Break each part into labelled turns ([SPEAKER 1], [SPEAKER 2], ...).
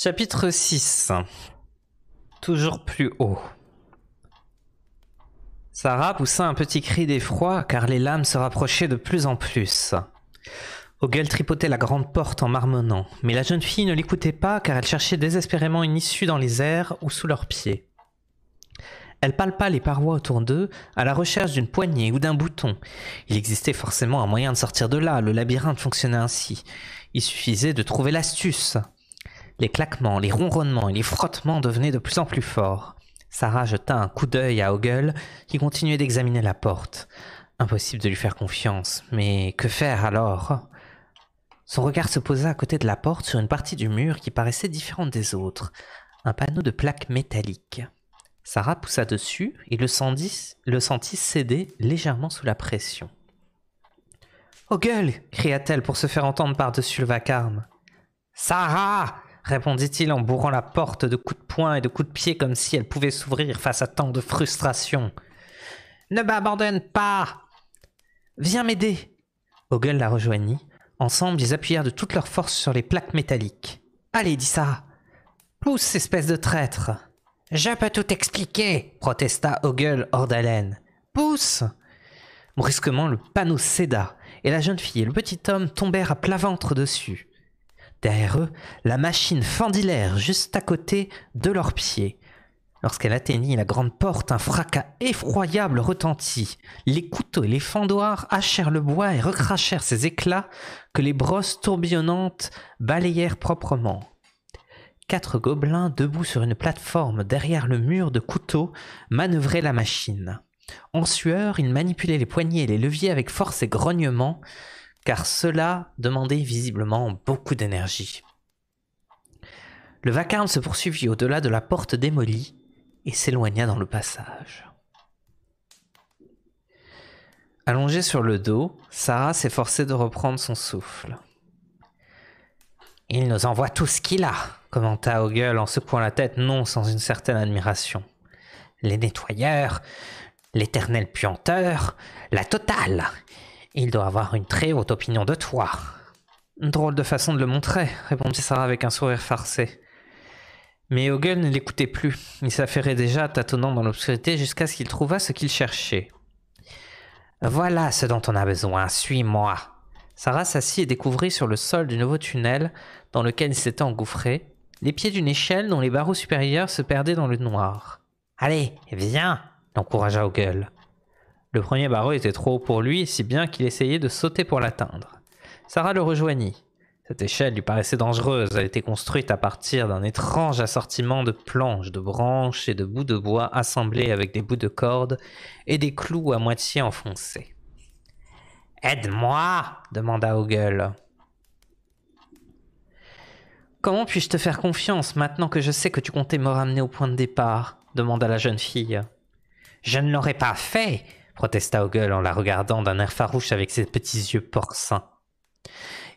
[SPEAKER 1] Chapitre 6. Toujours plus haut. Sarah poussa un petit cri d'effroi car les lames se rapprochaient de plus en plus. Ogle tripotait la grande porte en marmonnant, mais la jeune fille ne l'écoutait pas car elle cherchait désespérément une issue dans les airs ou sous leurs pieds. Elle palpa les parois autour d'eux à la recherche d'une poignée ou d'un bouton. Il existait forcément un moyen de sortir de là, le labyrinthe fonctionnait ainsi. Il suffisait de trouver l'astuce. Les claquements, les ronronnements et les frottements devenaient de plus en plus forts. Sarah jeta un coup d'œil à Ogle qui continuait d'examiner la porte. Impossible de lui faire confiance, mais que faire alors ? Son regard se posa à côté de la porte sur une partie du mur qui paraissait différente des autres, un panneau de plaques métalliques. Sarah poussa dessus et le sentit céder légèrement sous la pression. « Ogle !» cria-t-elle pour se faire entendre par-dessus le vacarme. « Sarah !» répondit-il en bourrant la porte de coups de poing et de coups de pied comme si elle pouvait s'ouvrir face à tant de frustration. « Ne m'abandonne pas !»« Viens m'aider !» Ogle la rejoignit. Ensemble, ils appuyèrent de toute leur force sur les plaques métalliques. « Allez, dit Sarah. Pousse, espèce de traître !»« Je peux tout expliquer !» protesta Ogle hors d'haleine. « Pousse !» Brusquement, le panneau céda et la jeune fille et le petit homme tombèrent à plat ventre dessus. Derrière eux, la machine fendit l'air juste à côté de leurs pieds. Lorsqu'elle atteignit la grande porte, un fracas effroyable retentit. Les couteaux et les fendoirs hachèrent le bois et recrachèrent ces éclats que les brosses tourbillonnantes balayèrent proprement. 4 gobelins debout sur une plateforme derrière le mur de couteaux manœuvraient la machine. En sueur, ils manipulaient les poignées et les leviers avec force et grognement, car cela demandait visiblement beaucoup d'énergie. Le vacarme se poursuivit au-delà de la porte démolie et s'éloigna dans le passage. Allongée sur le dos, Sarah s'efforçait de reprendre son souffle. « Il nous envoie tout ce qu'il a !» commenta Ogle en secouant la tête, non sans une certaine admiration. « Les nettoyeurs, l'éternel puanteur, la totale. Il doit avoir une très haute opinion de toi. »« Drôle de façon de le montrer, » répondit Sarah avec un sourire farcé. Mais Ogle ne l'écoutait plus. Il s'affairait déjà tâtonnant dans l'obscurité jusqu'à ce qu'il trouvât ce qu'il cherchait. « Voilà ce dont on a besoin, suis-moi !» Sarah s'assit et découvrit sur le sol du nouveau tunnel dans lequel il s'était engouffré les pieds d'une échelle dont les barreaux supérieurs se perdaient dans le noir. « Allez, viens !» l'encouragea Ogle. Le premier barreau était trop haut pour lui, si bien qu'il essayait de sauter pour l'atteindre. Sarah le rejoignit. Cette échelle lui paraissait dangereuse. Elle était construite à partir d'un étrange assortiment de planches, de branches et de bouts de bois assemblés avec des bouts de corde et des clous à moitié enfoncés. « Aide-moi !» demanda Ogle. « Comment puis-je te faire confiance maintenant que je sais que tu comptais me ramener au point de départ ?» demanda la jeune fille. « Je ne l'aurais pas fait !» protesta Ogle en la regardant d'un air farouche avec ses petits yeux porcins.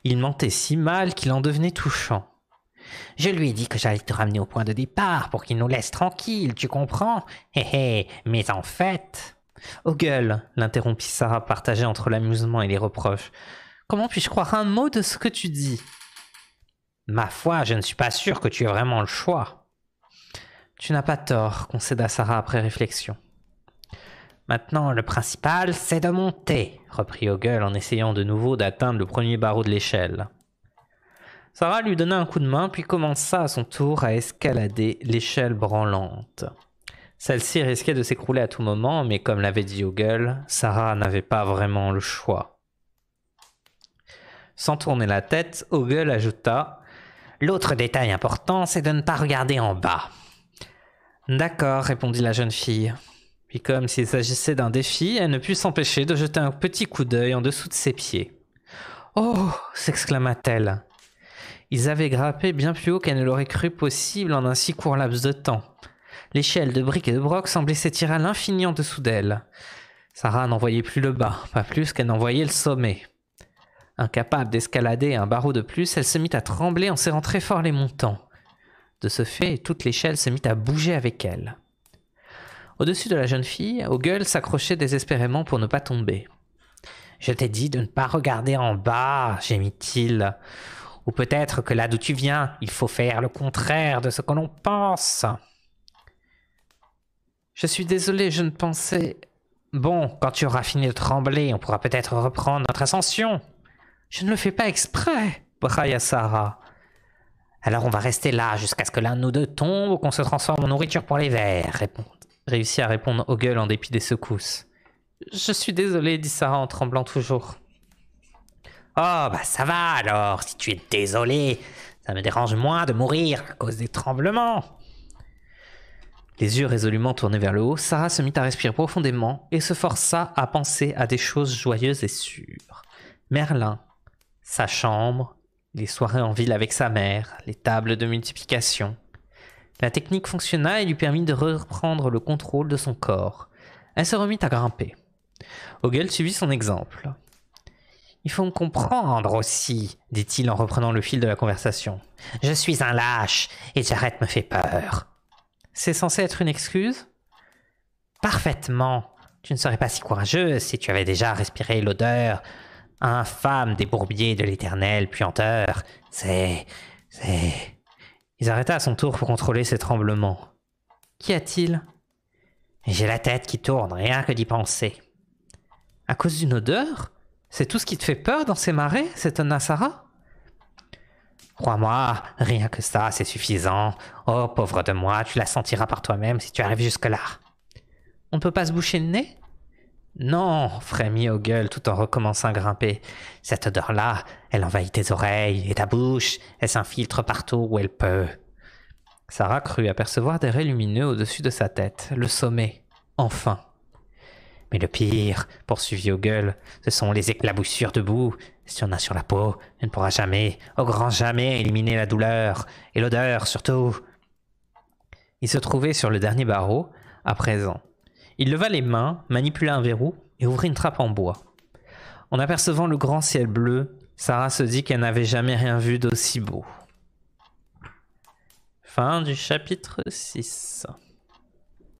[SPEAKER 1] Il mentait si mal qu'il en devenait touchant. « Je lui ai dit que j'allais te ramener au point de départ pour qu'il nous laisse tranquilles, tu comprends ? Hé hé, mais en fait... » « Ogle, » l'interrompit Sarah partagée entre l'amusement et les reproches. « Comment puis-je croire un mot de ce que tu dis ? » « Ma foi, je ne suis pas sûr que tu aies vraiment le choix. »« Tu n'as pas tort, » concéda Sarah après réflexion. « Maintenant, le principal, c'est de monter, » reprit Ogle en essayant de nouveau d'atteindre le premier barreau de l'échelle. Sarah lui donna un coup de main, puis commença à son tour à escalader l'échelle branlante. Celle-ci risquait de s'écrouler à tout moment, mais comme l'avait dit Ogle, Sarah n'avait pas vraiment le choix. Sans tourner la tête, Ogle ajouta « L'autre détail important, c'est de ne pas regarder en bas. »« D'accord, » répondit la jeune fille. Puis comme s'il s'agissait d'un défi, elle ne put s'empêcher de jeter un petit coup d'œil en dessous de ses pieds. « Oh !» s'exclama-t-elle. Ils avaient grimpé bien plus haut qu'elle ne l'aurait cru possible en un si court laps de temps. L'échelle de briques et de brocs semblait s'étirer à l'infini en dessous d'elle. Sarah n'en voyait plus le bas, pas plus qu'elle n'en voyait le sommet. Incapable d'escalader un barreau de plus, elle se mit à trembler en serrant très fort les montants. De ce fait, toute l'échelle se mit à bouger avec elle. Au-dessus de la jeune fille, Ogle s'accrochait désespérément pour ne pas tomber. « Je t'ai dit de ne pas regarder en bas, gémit-il. Ou peut-être que là d'où tu viens, il faut faire le contraire de ce que l'on pense. Je suis désolé, je ne pensais... Bon, quand tu auras fini de trembler, on pourra peut-être reprendre notre ascension. Je ne le fais pas exprès, brailla Sarah. Alors on va rester là jusqu'à ce que l'un de nous deux tombe ou qu'on se transforme en nourriture pour les vers, réussit à répondre Ogle en dépit des secousses. Je suis désolé, dit Sarah en tremblant toujours. Oh, bah ça va alors, si tu es désolé. Ça me dérange moins de mourir à cause des tremblements. Les yeux résolument tournés vers le haut, Sarah se mit à respirer profondément et se força à penser à des choses joyeuses et sûres. Merlin, sa chambre, les soirées en ville avec sa mère, les tables de multiplication. La technique fonctionna et lui permit de reprendre le contrôle de son corps. Elle se remit à grimper. Ogle suivit son exemple. « Il faut me comprendre aussi, dit-il en reprenant le fil de la conversation. Je suis un lâche et j'arrête me fait peur. C'est censé être une excuse ? Parfaitement. Tu ne serais pas si courageuse si tu avais déjà respiré l'odeur infâme des bourbiers de l'éternel puanteur. C'est... Il s'arrêta à son tour pour contrôler ses tremblements. Qu'y a-t-il ? J'ai la tête qui tourne, rien que d'y penser. À cause d'une odeur ? C'est tout ce qui te fait peur dans ces marais ? s'étonna Sarah. Crois-moi, rien que ça, c'est suffisant. Oh, pauvre de moi, tu la sentiras par toi-même si tu arrives jusque-là. On ne peut pas se boucher le nez ? Non, frémit Ogle tout en recommençant à grimper. Cette odeur-là, elle envahit tes oreilles et ta bouche. Elle s'infiltre partout où elle peut. Sarah crut apercevoir des raies lumineux au-dessus de sa tête, le sommet, enfin. Mais le pire, poursuivit Ogle, ce sont les éclaboussures de boue. Si on a sur la peau, elle ne pourra jamais, au grand jamais, éliminer la douleur, et l'odeur surtout. Il se trouvait sur le dernier barreau, à présent. Il leva les mains, manipula un verrou et ouvrit une trappe en bois. En apercevant le grand ciel bleu, Sarah se dit qu'elle n'avait jamais rien vu d'aussi beau. Fin du chapitre 6.